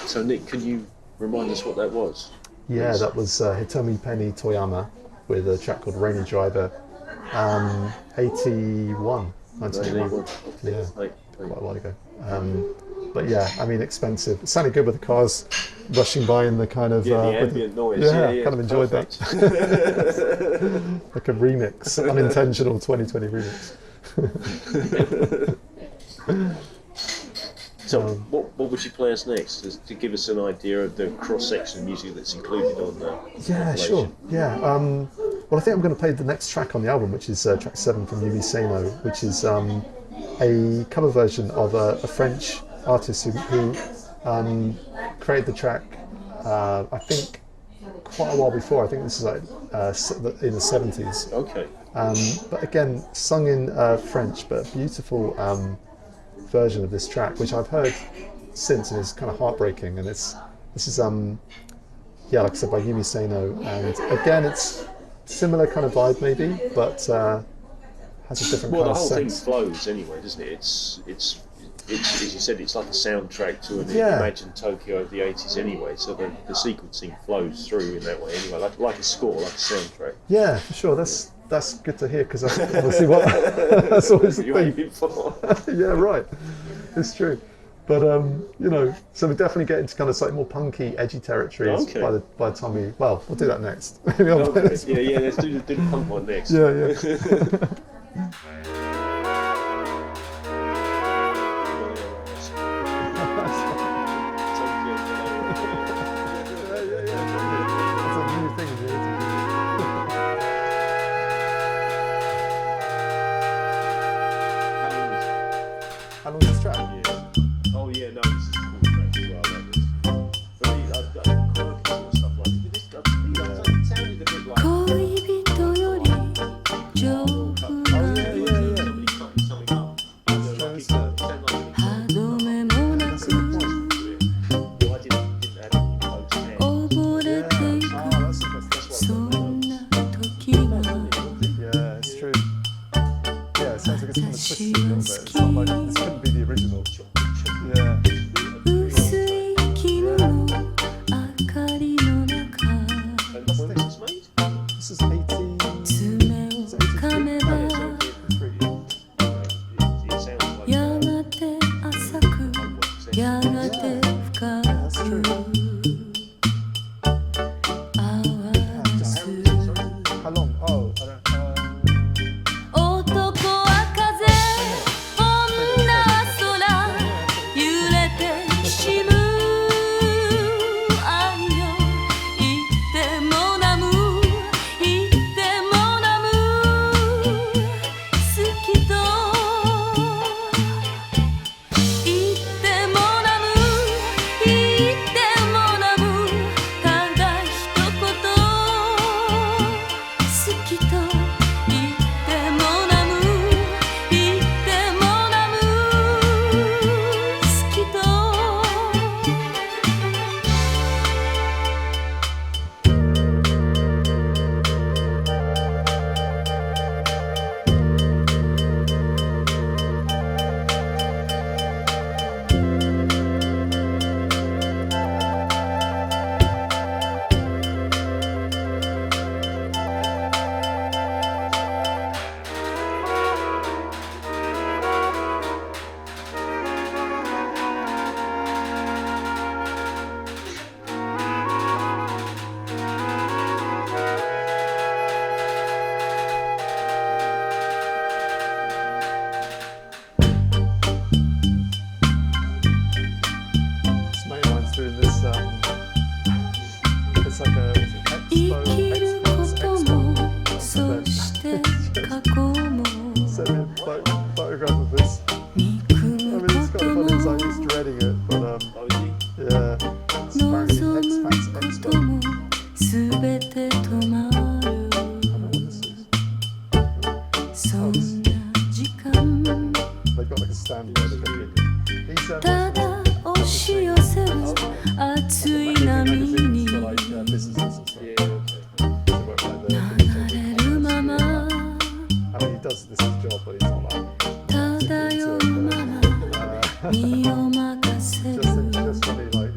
So Nick, can you remind us what that was? Yeah, that was Hitomi Penny Tohyama with a track called Rainy Driver, 1981. Yeah, quite a while ago. But yeah, I mean, expensive. It sounded good with the cars rushing by in the kind of... the ambient noise. Yeah, kind of enjoyed that. Like a remix, unintentional 2020 remix. So what would you play us next, just to give us an idea of the cross-section of music that's included on the sure. Yeah. Well, I think I'm going to play the next track on the album, which is track 7 from Yumi Seno, which is a cover version of a French artist who created the track, I think, quite a while before. I think this is like in the 70s. Okay. But again, sung in French, but a beautiful version of this track, which I've heard since, and is kind of heartbreaking. And this is like I said, by Yumi Seno, and again it's similar kind of vibe maybe, but has a different kind of sense. Well, the whole thing flows anyway, doesn't it? It's as you said, it's like a soundtrack to an imagined Tokyo of the 80s anyway, so the sequencing flows through in that way anyway, like a score, like a soundtrack. Yeah, for sure. That's good to hear, because that's obviously what that's always the thing. Yeah, right. It's true. But so we definitely get into kind of slightly more punky, edgy territories by the time we'll do that next. Yeah, let's do the punk one next. Yeah. How long is this track? Yeah. Oh yeah, no, this is a cool track as well. Very quirky sort of stuff like this. It sounded a bit like. Photograph of this. I mean, it's kind of funny, it's like he's dreading it, but yeah, it's apparently expats expo. I don't know what this is. They've got like a stand there. They've got magazines for like businesses and stuff. They work like the I mean, he does this is his job, but he's not like just funny, like,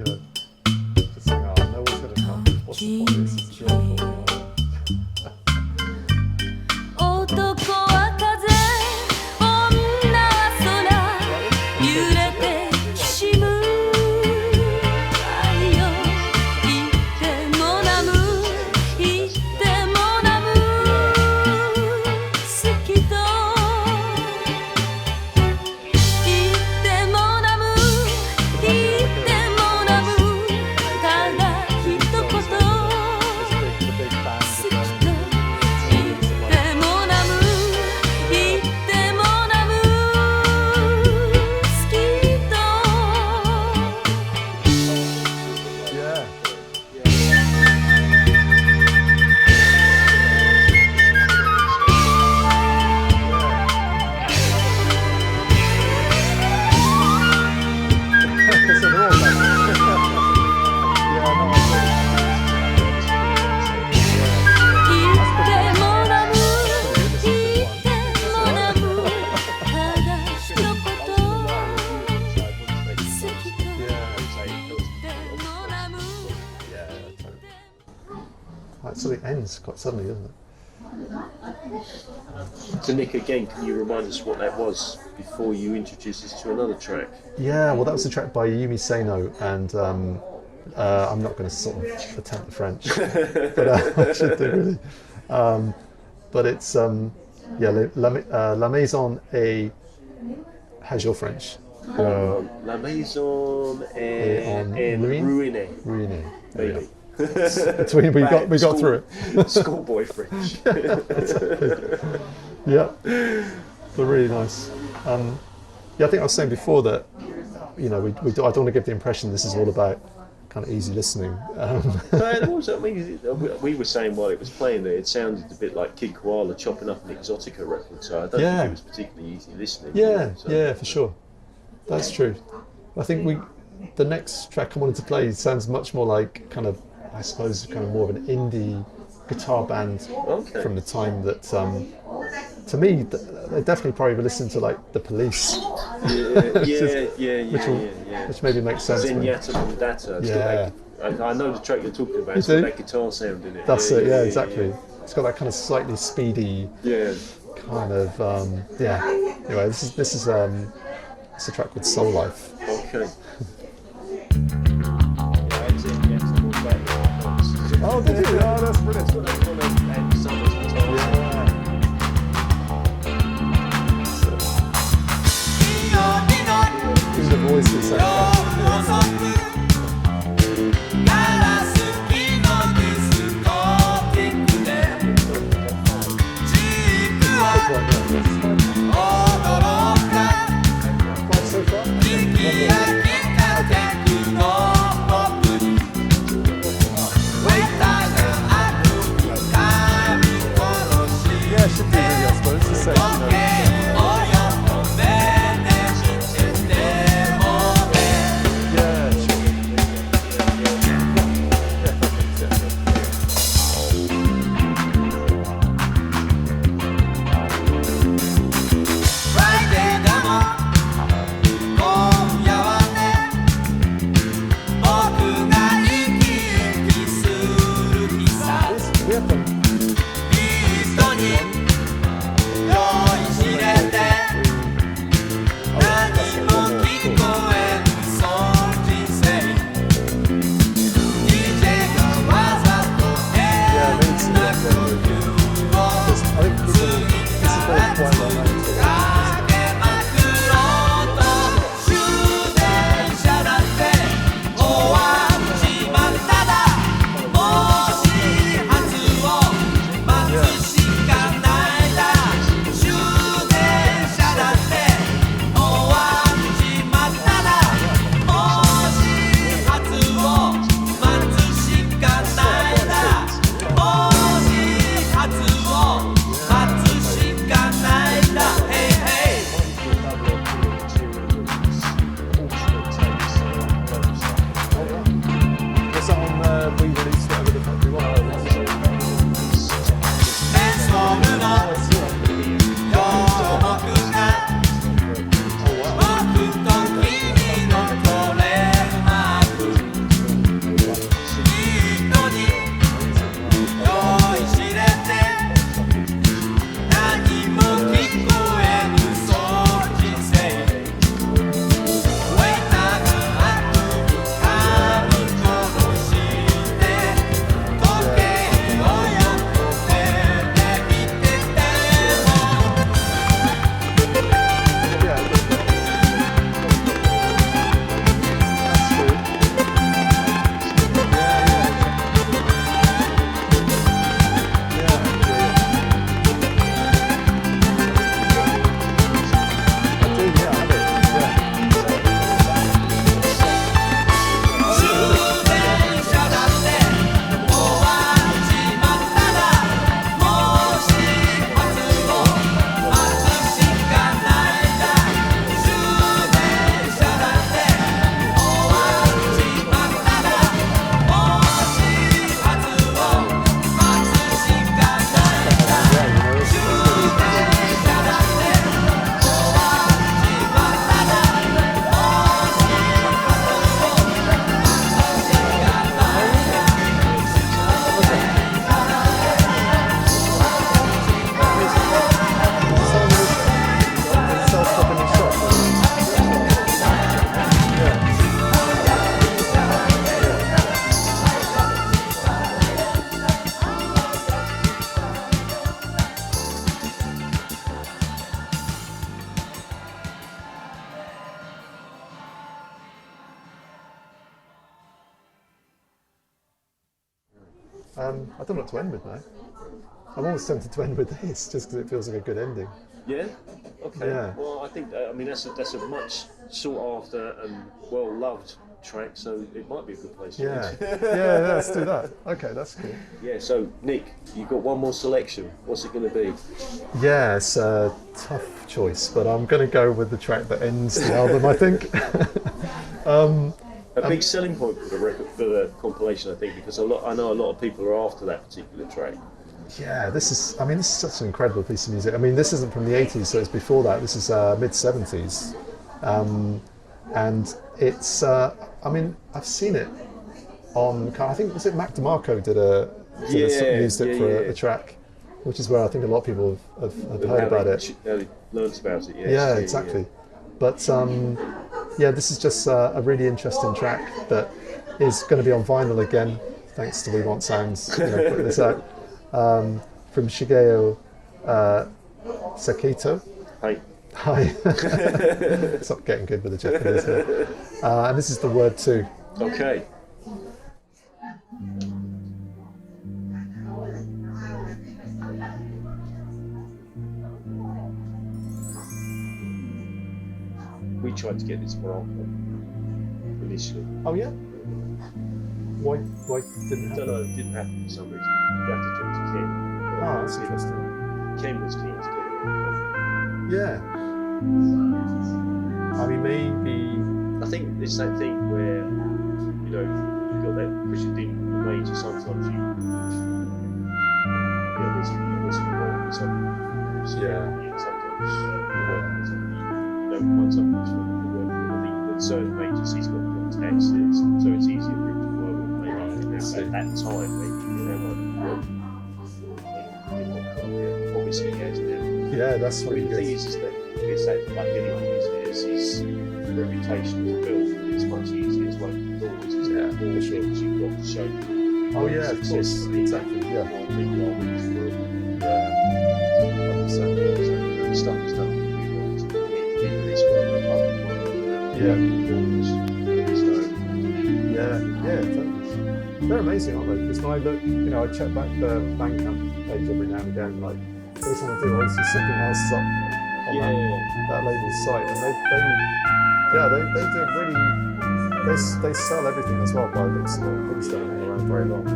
happens quite suddenly, doesn't it? So Nick, again, can you remind us what that was before you introduce us to another track? Yeah, well, that was a track by Yumi Seno, and I'm not going to sort of attempt the French, but I should do really. But it's La Maison et how's your French? La Maison et Ruinée. Ruinée. Maybe. Between we got through it. Schoolboy French. Yeah, but really nice. Yeah, I think I was saying before that I don't want to give the impression this is all about kind of easy listening. But also, I mean, we were saying while it was playing that it sounded a bit like Kid Koala chopping up an Exotica record, so I don't think it was particularly easy listening. Yeah, for sure. That's true. I think the next track I wanted to play sounds much more like kind of, I suppose, kind of more of an indie guitar band from the time that, to me, they definitely probably listen to like The Police. Which maybe makes sense. Zenyatta Mondata. Yeah. I know the track you're talking about. It's got that guitar sound in it. That's it. Yeah, exactly. Yeah. It's got that kind of slightly speedy. Kind of. Anyway, this is it's a track called Soul Life. Okay. Oh, did you? Oh, that's brilliant. The voices. Yeah, it should be really, I suppose. It's the same, I don't know what to end with now. I'm always tempted to end with this, just because it feels like a good ending. Yeah. Okay. Yeah. Well, I think that's a much sought after and well loved track, so it might be a good place. Yeah. Yeah. Let's do that. Okay, that's cool. Yeah. So Nick, you've got one more selection. What's it going to be? Yeah, it's a tough choice, but I'm going to go with the track that ends the album, I think. A big selling point for the record, for the compilation, I think, because I know a lot of people are after that particular track. Yeah, this is such an incredible piece of music. I mean, this isn't from the 80s, so it's before that. This is mid-70s. And it's, I've seen it on, I think, was it Mac DeMarco did used it for a track, which is where I think a lot of people have heard about it. They learned about it, yes. Yeah, exactly. But this is just a really interesting track that is going to be on vinyl again, thanks to We Want Sounds putting this out. From Shigeo Sekito. Hi. Stop getting good with the Japanese here. And this is the word 2. Okay. We tried to get this for Optigram initially. Oh yeah? Why didn't it happen? I don't know, it didn't happen for some reason. You have to talk to Ken. Oh, that's interesting. Ken was keen to get it. Yeah. I mean, maybe... I think it's that thing where, you've got that Christian thing major, sometimes there's wrong with something. Sometimes you're working with something, you don't find something that's wrong with working with. I think that certain majors he's got contacts, so it's easier for him to work with maybe at that time, maybe, obviously he has now. Yeah, that's what the thing is that it's that, like anything, is his reputation to build. It's much easier to open doors. It's more things you've got to show. Oh yeah, of course, exactly. Yeah. More people are willing to work with. So the stuff is done. Even this one, they're amazing, aren't they? Because when I look, I check back the Bandcamp page every now and again, like every time I do, I see something else up on that label's site, and they do really, they sell everything as well by the looks of it. Things don't hang around very long. They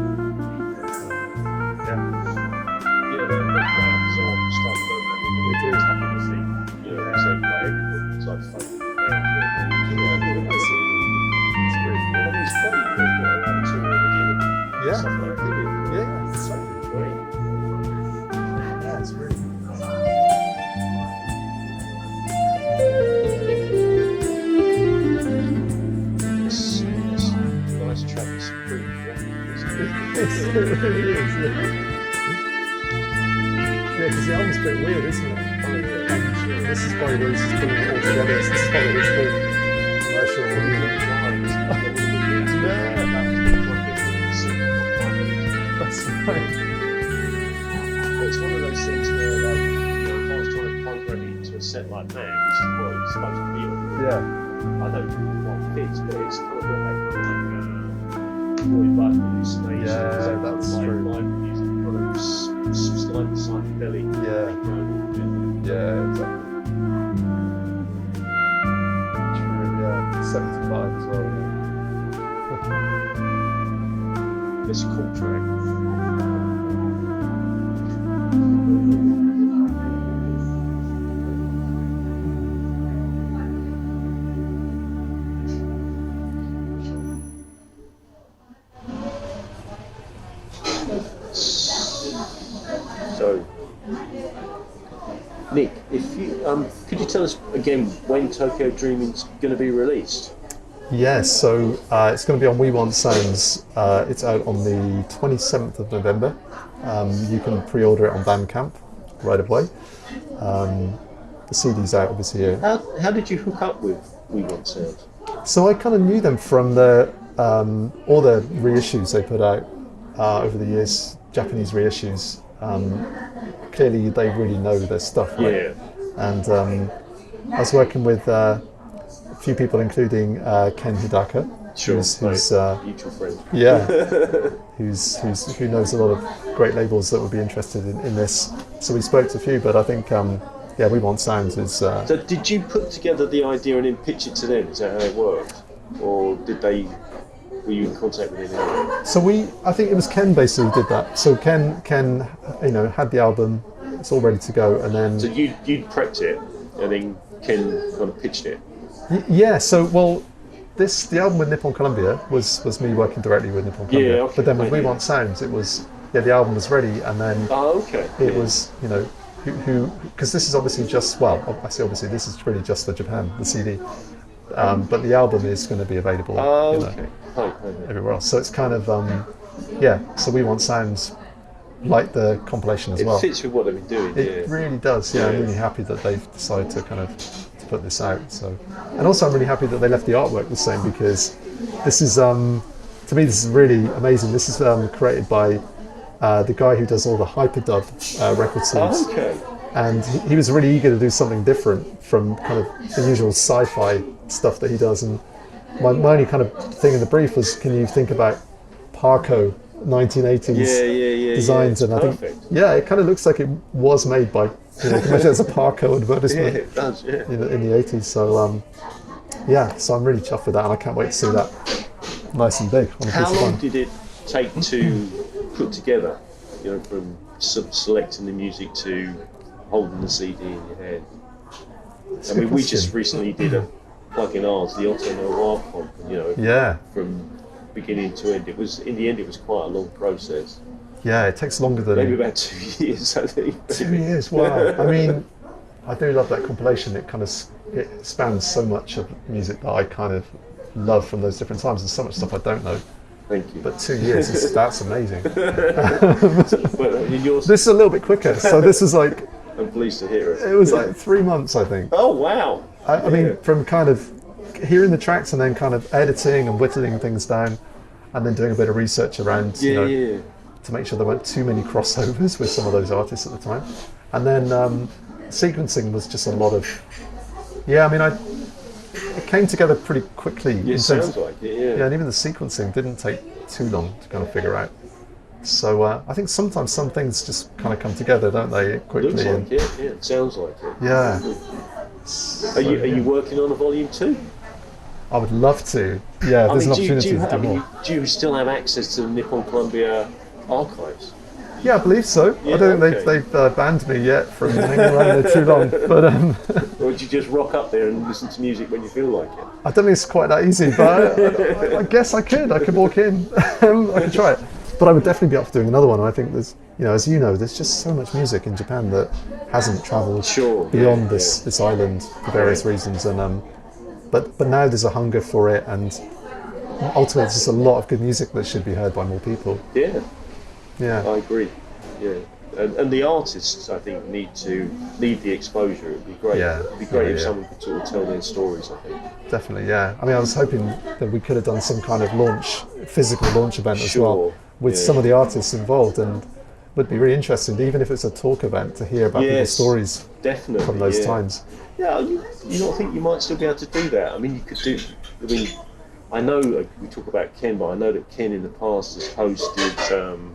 have some stuff, don't they? We do have to think, so like everything's like fun. It's really cool. It's funny because we've got around to the beginning. Yeah. Stuff like that. Yeah, it's totally great. Yeah, it's really cool. This nice track is pretty graphic, isn't it? It really is, yeah. Yeah, because the album's a bit weird, isn't it? This is probably where he's just putting it all together. This is probably his big commercial That's right. It's one of those things where, like, if I was trying to program it into a set like that, which is what it's supposed to be on. Yeah. I don't know what fits, but it's kind of got that kind of Roy Buck hallucination. Yeah, that's true. Live music, kind of slightly psychedelic. Yeah. Yeah, exactly. True, yeah. 75 as well, yeah. It's a cool track. So, Nick, if you could you tell us again when Tokyo Dreaming's going to be released? Yes, so it's going to be on We Want Sounds. It's out on the 27th of November. You can pre-order it on Bandcamp right away. The CD's out obviously here. How did you hook up with We Want Sounds? So I kind of knew them from the all the reissues they put out over the years, Japanese reissues. Clearly they really know their stuff. Right? Yeah. And I was working with a few people, including Ken Hidaka, Sure, who's mutual friend. yeah, who knows a lot of great labels that would be interested in this. So we spoke to a few, but I think We Want Sounds is. So did you put together the idea and then pitch it to them? Is that how it worked, or were you in contact with anyone? So I think it was Ken basically did that. So Ken, had the album, it's all ready to go, and then. So you'd prepped it, and then Ken kind of pitched it. Yeah. So the album with Nippon Columbia was me working directly with Nippon Columbia. Yeah, okay, but then with We Want Sounds, it was the album was ready, and then it was who because this is obviously just I say obviously this is really just for Japan, the CD, but the album is going to be available everywhere else. So it's kind of So We Want Sounds like the compilation as well. It fits with what they've been doing. It really does. Yeah, I'm really happy that they've decided to kind of put this out. So, and also I'm really happy that they left the artwork the same, because this is to me this is really amazing. This is created by the guy who does all the hyperdub record sleeves. Okay. And he was really eager to do something different from kind of the usual sci-fi stuff that he does. And my only kind of thing in the brief was, can you think about Parco 1980s designs? And I think it kind of looks like it was made by, you can imagine it's a Parco advertisement it does, in the 80s. So so I'm really chuffed with that, and I can't wait to see that nice and big on a piece of How long vinyl. did it take to put together, from selecting the music to holding the CD in your hand? That's I a mean, good we question. just recently did a plug-in ours, the Otto Noir comp, from beginning to end. In the end, it was quite a long process. Yeah, it takes longer than... Maybe about 2 years, I think. 2 years, wow. I mean, I do love that compilation. It kind of it spans so much of music that I kind of love from those different times. There's so much stuff I don't know. Thank you. But 2 years, that's amazing. Yours, this is a little bit quicker. So this is like... I'm pleased to hear it. It was like 3 months, I think. Oh, wow. I mean, from kind of hearing the tracks and then kind of editing and whittling things down, and then doing a bit of research around, to make sure there weren't too many crossovers with some of those artists at the time. And then sequencing was just a lot of... Yeah, I mean, it came together pretty quickly. It sounds like it, yeah. Yeah, and even the sequencing didn't take too long to kind of figure out. So I think sometimes some things just kind of come together, don't they, quickly? Looks like it, yeah. It sounds like it. Yeah. Are you working on a volume 2? I would love to. Yeah, there's an opportunity to do more. Do you still have access to the Nippon Columbia archives? Yeah, I believe so. Yeah, I don't think they've banned me yet from hanging around there too long. But or would you just rock up there and listen to music when you feel like it? I don't think it's quite that easy, but I guess I could. I could walk in. I could try it. But I would definitely be up for doing another one. I think there's, as you know, there's just so much music in Japan that hasn't travelled beyond this island for various reasons. And but now there's a hunger for it, and ultimately there's just a lot of good music that should be heard by more people. Yeah. Yeah. I agree. Yeah. And the artists, I think, need the exposure. It'd be great. Yeah. It'd be great if someone could sort of tell their stories, I think. Definitely, yeah. I mean, I was hoping that we could have done some kind of physical launch event as well, with some of the artists involved, and would be really interesting, even if it's a talk event, to hear about people's stories from those times. Yeah, you don't think you might still be able to do that? I mean, you could do. I mean, I know we talk about Ken, but I know that Ken in the past has hosted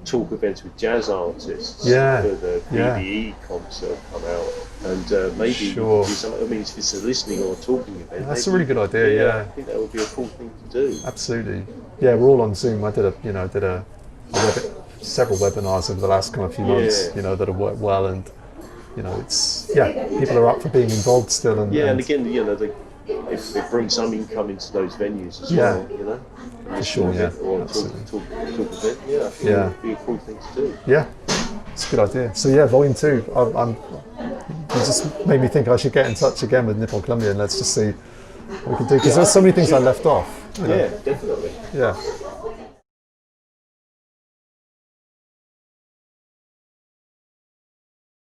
talk events with jazz artists for the BDE comps that have come out, and maybe you could do something. I mean, if it's a listening or a talking event, that's a really good idea. Yeah, I think that would be a cool thing to do. Absolutely. Yeah, we're all on Zoom. I did several webinars over the last kind of few months, that have worked well, and it's people are up for being involved still, and again, it brings some income into those venues as well, For sure, or absolutely. Talk event. Yeah, I think it would be a cool thing to do. Yeah, it's a good idea. So volume 2, you just made me think I should get in touch again with Nippon Columbia, and let's just see what we can do, because there's so many things I left off. Yeah, definitely. Yeah.